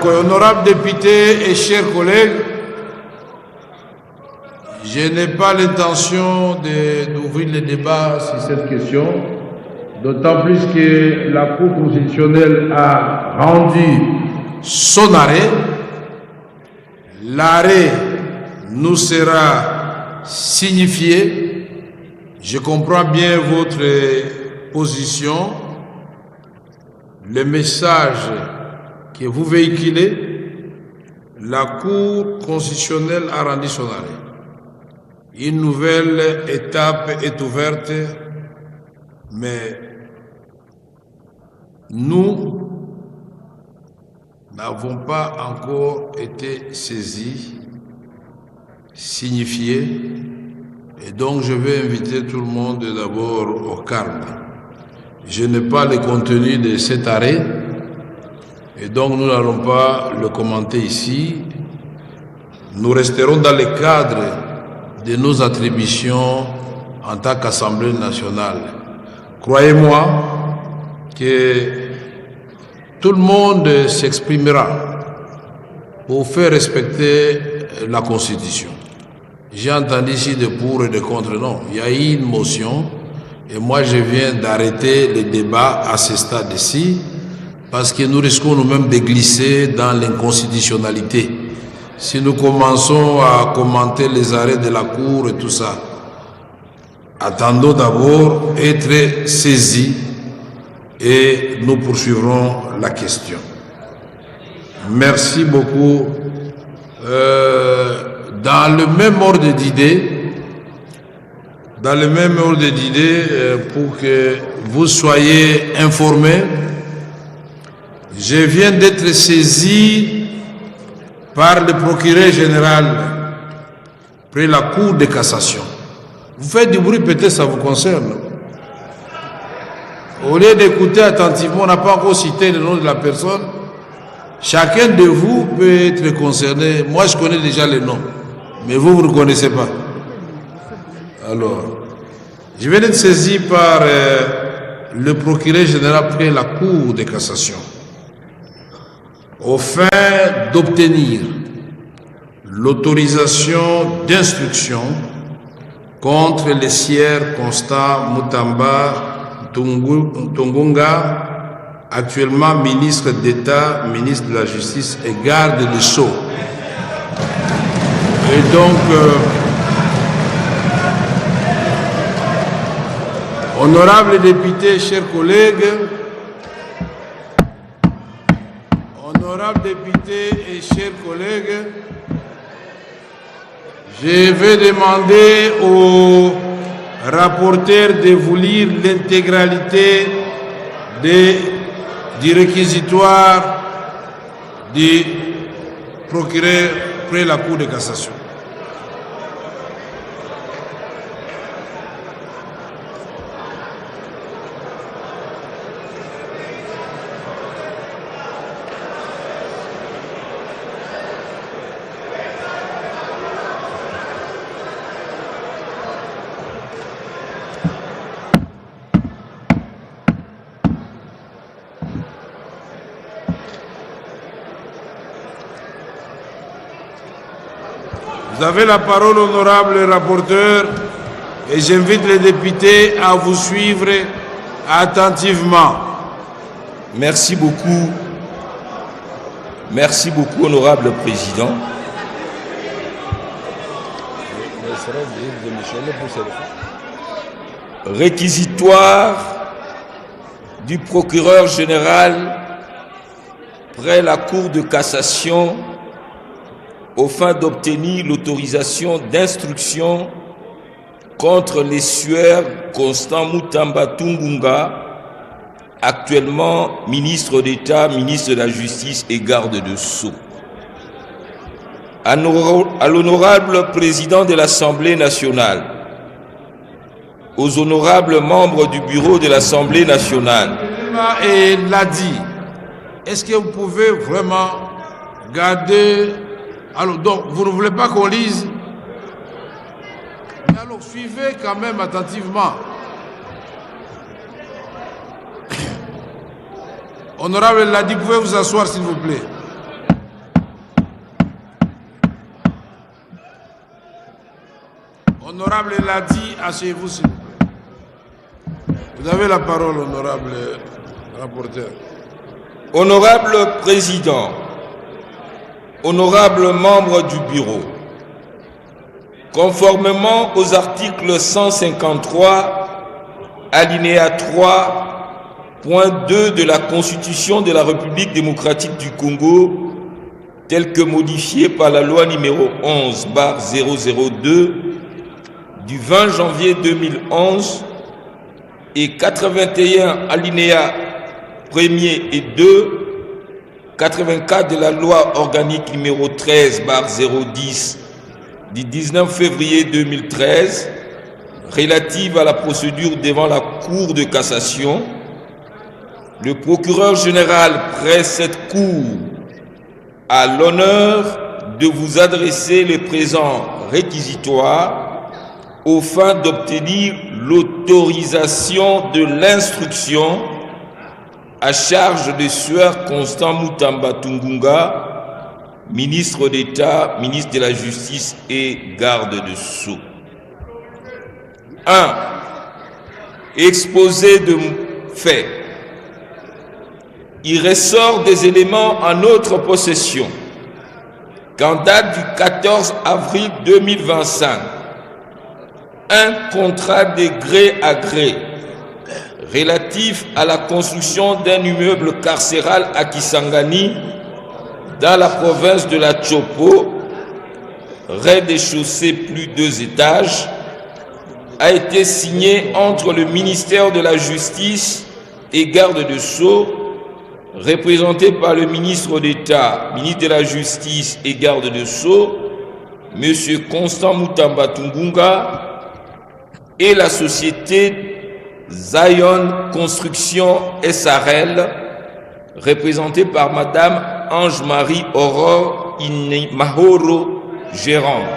Honorable député et chers collègues, je n'ai pas l'intention d'ouvrir le débat sur cette question, d'autant plus que la Cour constitutionnelle a rendu son arrêt. L'arrêt nous sera signifié. Je comprends bien votre position. Le message que vous véhiculez, la Cour constitutionnelle a rendu son arrêt. Une nouvelle étape est ouverte, mais nous n'avons pas encore été saisis, signifiés, et donc je vais inviter tout le monde d'abord au calme. Je n'ai pas le contenu de cet arrêt et donc nous n'allons pas le commenter ici. Nous resterons dans le cadre de nos attributions en tant qu'Assemblée nationale. Croyez-moi que tout le monde s'exprimera pour faire respecter la Constitution. J'ai entendu ici de pour et de contre. Non, il y a eu une motion. Et moi, je viens d'arrêter le débat à ce stade-ci parce que nous risquons nous-mêmes de glisser dans l'inconstitutionnalité. Si nous commençons à commenter les arrêts de la Cour et tout ça, attendons d'abord être saisis et nous poursuivrons la question. Merci beaucoup. Dans le même ordre d'idées, pour que vous soyez informés, je viens d'être saisi par le procureur général près la Cour de cassation. Vous faites du bruit, peut-être ça vous concerne. Au lieu d'écouter attentivement, on n'a pas encore cité le nom de la personne. Chacun de vous peut être concerné. Moi, je connais déjà le nom, mais vous ne connaissez pas. Alors, je viens d'être saisi par le procureur général près la Cour de cassation au fin d'obtenir l'autorisation d'instruction contre le sieur Constant Mutamba Tungunga, actuellement ministre d'État, ministre de la Justice et garde des Sceaux. Et donc, honorables députés, chers collègues, je vais demander au rapporteur de vous lire l'intégralité du réquisitoire du procureur près la Cour de cassation. Vous avez la parole, honorable rapporteur, et j'invite les députés à vous suivre attentivement. Merci beaucoup. Merci beaucoup, honorable président. Réquisitoire du procureur général près la Cour de cassation au fin d'obtenir l'autorisation d'instruction contre les sieurs Constant Mutamba Tungunga, actuellement ministre d'État, ministre de la Justice et garde de Sceaux. À l'honorable président de l'Assemblée nationale, aux honorables membres du bureau de l'Assemblée nationale. Et l'a dit, est-ce que vous pouvez vraiment garder... Alors, donc, vous ne voulez pas qu'on lise? Mais alors, suivez quand même attentivement. Honorable Ladi, pouvez vous asseoir s'il vous plaît. Honorable Ladi, asseyez-vous s'il vous plaît. Vous avez la parole, honorable rapporteur. Honorable Président, honorables membres du Bureau, conformément aux articles 153, alinéa 3, point 2 de la Constitution de la République démocratique du Congo, tel que modifié par la loi numéro 11/002 du 20 janvier 2011 et 81 alinéa 1er et 2, 84 de la loi organique numéro 13/010 du 19 février 2013 relative à la procédure devant la Cour de cassation, le procureur général près cette Cour a l'honneur de vous adresser les présents réquisitoires aux fins d'obtenir l'autorisation de l'instruction à charge de Sieur Constant Mutamba Tungunga, ministre d'État, ministre de la Justice et garde de Sceaux. 1. Exposé de faits. Il ressort des éléments en notre possession qu'en date du 14 avril 2025, un contrat de gré à gré relatif à la construction d'un immeuble carcéral à Kisangani, dans la province de la Chopo, rez-de-chaussée plus 2 étages, a été signé entre le ministère de la Justice et garde de Sceaux, représenté par le ministre d'État, ministre de la Justice et garde de Sceaux, M. Constant Mutamba Tungunga, et la société Zion Construction SRL, représentée par Madame Ange-Marie Aurore Mahoro, gérante.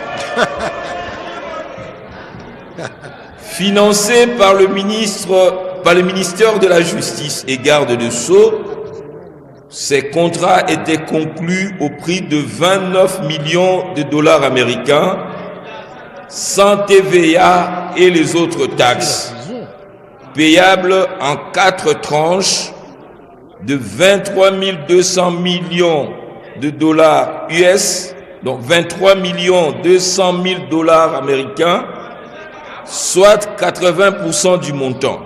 Financé par le ministère de la Justice et garde de Sceaux, ces contrats étaient conclus au prix de 29 millions de dollars américains, sans TVA et les autres taxes, payables en 4 tranches de 23 200 millions de dollars US, donc 23 200 000 dollars américains, soit 80% du montant.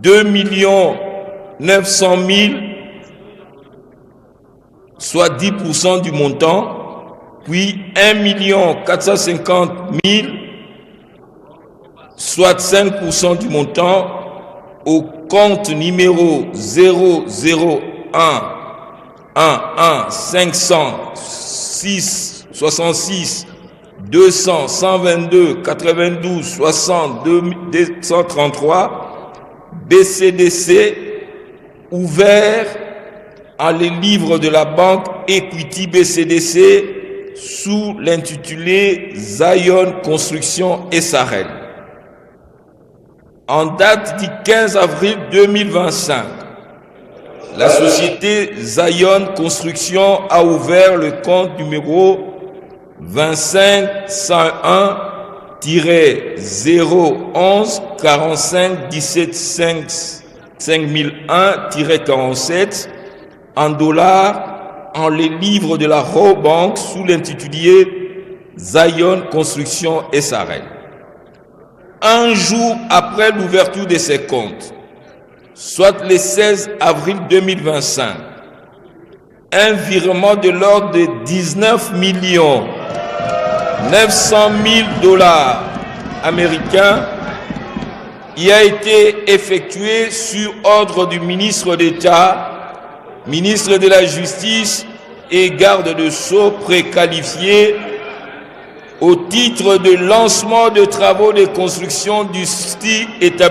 2 900 000, soit 10% du montant, puis 1 450 000, soit 5% du montant, au compte numéro 001-1-1-500-6-66-200-122-92-60-233 BCDC, ouvert en les livres de la banque Equity BCDC sous l'intitulé Zion Construction SRL. En date du 15 avril 2025, la société Zion Construction a ouvert le compte numéro 25-101-011 45 17 5001-47 en dollars en les livres de la Raw Bank sous l'intitulé Zion Construction SRL. Un jour après l'ouverture de ces comptes, soit le 16 avril 2025, un virement de l'ordre de 19 900 000 dollars américains y a été effectué sur ordre du ministre d'État, ministre de la Justice et garde de Sceaux préqualifié au titre de lancement de travaux de construction du style établi